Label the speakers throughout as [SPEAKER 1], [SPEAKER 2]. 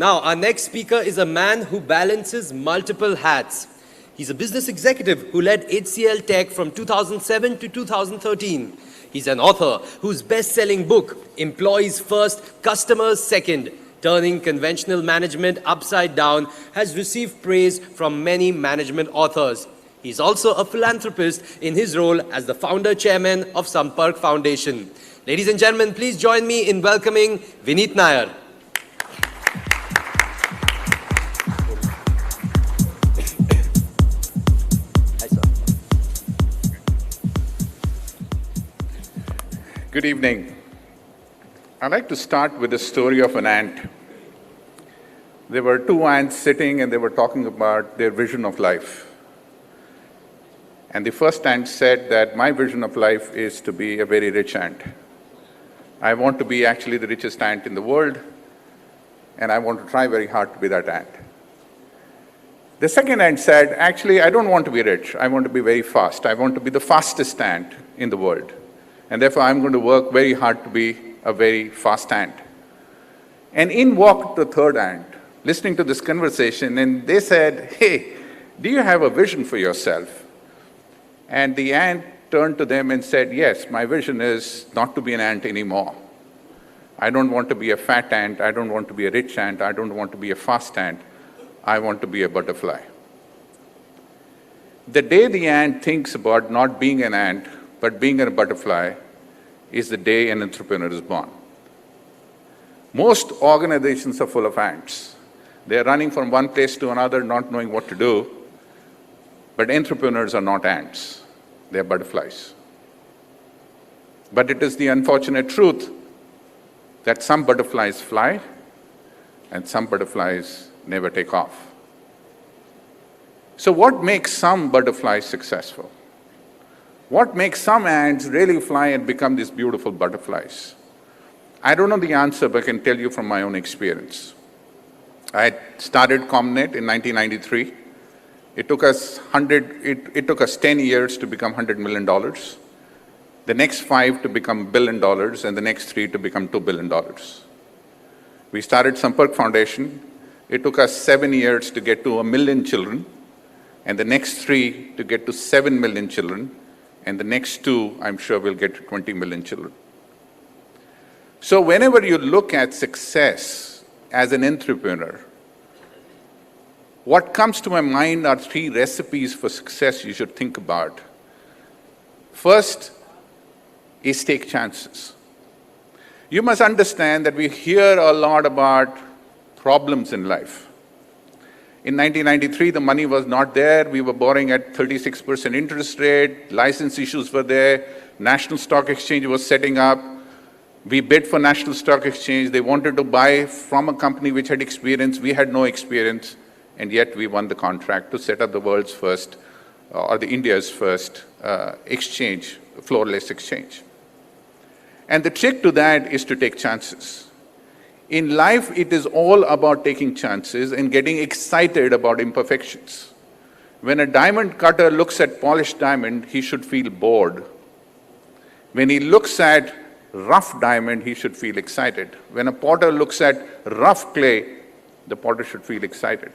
[SPEAKER 1] Now, our next speaker is a man who balances multiple hats. He's a business executive who led HCL Tech from 2007 to 2013. He's an author whose best-selling book, Employees First, Customers Second, Turning Conventional Management Upside Down, has received praise from many management authors. He's also a philanthropist in his role as the founder-chairman of Sampark Foundation. Ladies and gentlemen, please join me in welcoming Vineet Nair.
[SPEAKER 2] Good evening. I'd like to start with the story of an ant. There were two ants sitting and they were talking about their vision of life. And the first ant said that my vision of life is to be a very rich ant. I want to be actually the richest ant in the world, and I want to try very hard to be that ant. The second ant said, actually, I don't want to be rich. I want to be very fast. I want to be the fastest ant in the world. And therefore, I'm going to work very hard to be a very fast ant. And in walked the third ant, listening to this conversation, and they said, hey, do you have a vision for yourself? And the ant turned to them and said, yes, my vision is not to be an ant anymore. I don't want to be a fat ant. I don't want to be a rich ant. I don't want to be a fast ant. I want to be a butterfly. The day the ant thinks about not being an ant, but being a butterfly, is the day an entrepreneur is born. Most organizations are full of ants. They're running from one place to another, not knowing what to do. But entrepreneurs are not ants. They're butterflies. But it is the unfortunate truth that some butterflies fly and some butterflies never take off. So what makes some butterflies successful? What makes some ants really fly and become these beautiful butterflies? I don't know the answer, but I can tell you from my own experience. I started ComNet in 1993. It took us 10 years to become $100 million, the next 5 to become $1 billion, and the next 3 to become $2 billion. We started Sampark Foundation. It took us 7 years to get to 1 million children, and the next 3 to get to 7 million children, and the next 2, I'm sure, will get to 20 million children. So whenever you look at success as an entrepreneur, what comes to my mind are 3 recipes for success you should think about. First is take chances. You must understand that we hear a lot about problems in life. In 1993, the money was not there. We were borrowing at 36% interest rate. License issues were there. National Stock Exchange was setting up. We bid for National Stock Exchange. They wanted to buy from a company which had experience. We had no experience. And yet we won the contract to set up the world's first, or the India's first exchange, floorless exchange. And the trick to that is to take chances. In life, it is all about taking chances and getting excited about imperfections. When a diamond cutter looks at polished diamond, he should feel bored. When he looks at rough diamond, he should feel excited. When a potter looks at rough clay, the potter should feel excited.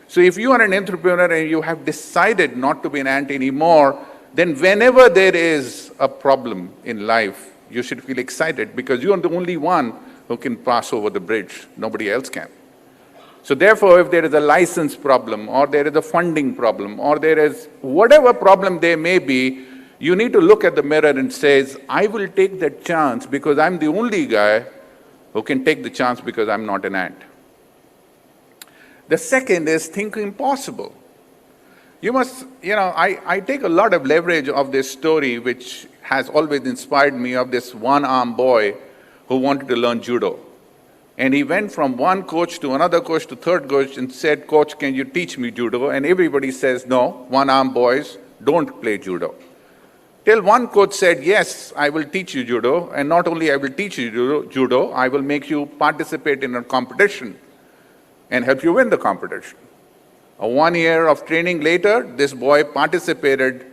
[SPEAKER 2] So if you are an entrepreneur and you have decided not to be an ant anymore, then whenever there is a problem in life, you should feel excited because you are the only one who can pass over the bridge. Nobody else can. So therefore, if there is a license problem, or there is a funding problem, or there is whatever problem there may be, you need to look at the mirror and say, I will take that chance because I'm the only guy who can take the chance because I'm not an ant. The second is think impossible. You must, I take a lot of leverage of this story, which has always inspired me, of this one-armed boy who wanted to learn judo. And he went from one coach to another coach to third coach and said, Coach, can you teach me judo? And everybody says, no, one-armed boys don't play judo. Till one coach said, yes, I will teach you judo. And not only I will teach you judo, I will make you participate in a competition and help you win the competition. 1 year of training later, this boy participated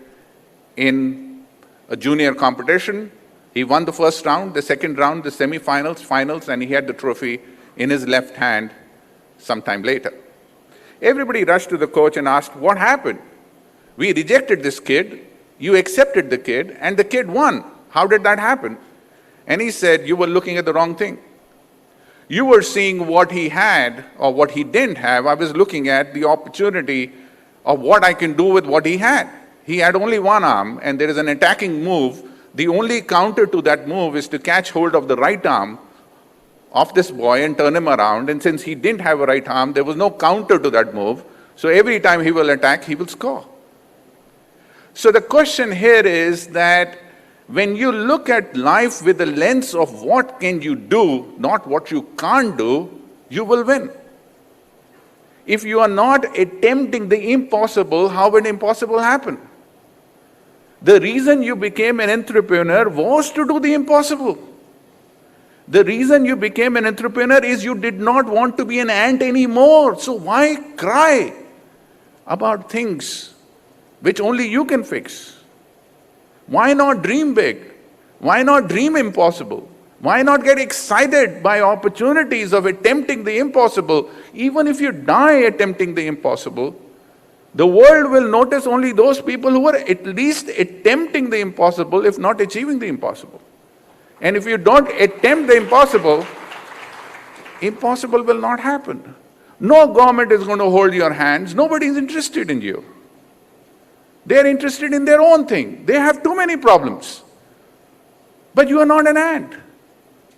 [SPEAKER 2] in a junior competition. He won the first round, the second round, the semi-finals, finals, and he had the trophy in his left hand sometime later. Everybody rushed to the coach and asked, what happened? We rejected this kid, you accepted the kid, and the kid won. How did that happen? And he said, you were looking at the wrong thing. You were seeing what he had or what he didn't have. I was looking at the opportunity of what I can do with what he had. He had only one arm, and there is an attacking move. The only counter to that move is to catch hold of the right arm of this boy and turn him around. And since he didn't have a right arm, there was no counter to that move. So every time he will attack, he will score. So the question here is that when you look at life with the lens of what can you do, not what you can't do, you will win. If you are not attempting the impossible, how will impossible happen? The reason you became an entrepreneur was to do the impossible. The reason you became an entrepreneur is you did not want to be an ant anymore. So why cry about things which only you can fix? Why not dream big? Why not dream impossible? Why not get excited by opportunities of attempting the impossible? Even if you die attempting the impossible, the world will notice only those people who are at least attempting the impossible, if not achieving the impossible. And if you don't attempt the impossible, impossible will not happen. No government is going to hold your hands. Nobody is interested in you. They are interested in their own thing. They have too many problems. But you are not an ant.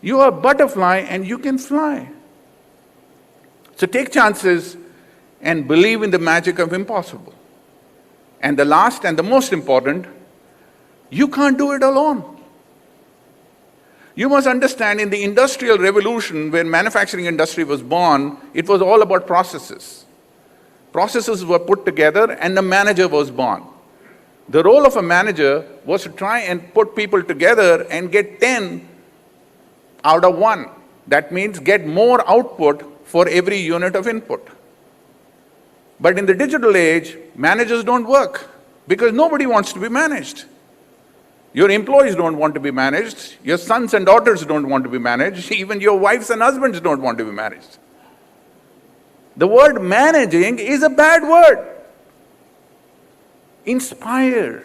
[SPEAKER 2] You are a butterfly and you can fly. So take chances and believe in the magic of impossible. And the last and the most important, you can't do it alone. You must understand, in the Industrial Revolution, when manufacturing industry was born, it was all about processes. Processes were put together and a manager was born. The role of a manager was to try and put people together and get 10 out of 1. That means get more output for every unit of input. But in the digital age, managers don't work because nobody wants to be managed. Your employees don't want to be managed. Your sons and daughters don't want to be managed. Even your wives and husbands don't want to be managed. The word managing is a bad word. Inspire.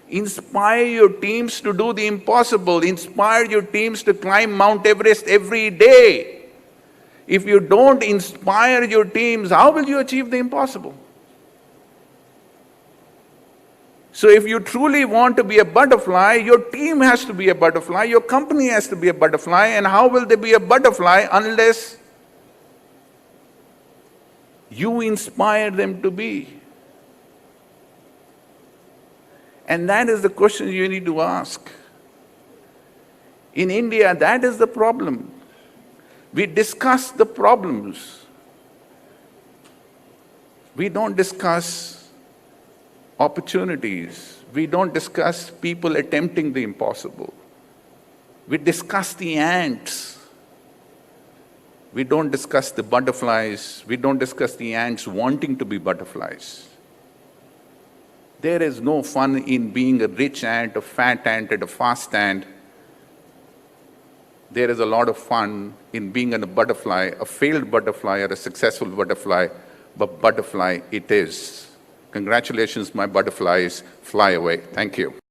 [SPEAKER 2] Inspire your teams to do the impossible. Inspire your teams to climb Mount Everest every day. If you don't inspire your teams, how will you achieve the impossible? So if you truly want to be a butterfly, your team has to be a butterfly, your company has to be a butterfly, and how will they be a butterfly unless you inspire them to be? And that is the question you need to ask. In India, that is the problem. We discuss the problems. We don't discuss opportunities. We don't discuss people attempting the impossible. We discuss the ants. We don't discuss the butterflies. We don't discuss the ants wanting to be butterflies. There is no fun in being a rich ant, a fat ant, and a fast ant. There is a lot of fun in being a butterfly, a failed butterfly or a successful butterfly, but butterfly it is. Congratulations, my butterflies. Fly away. Thank you.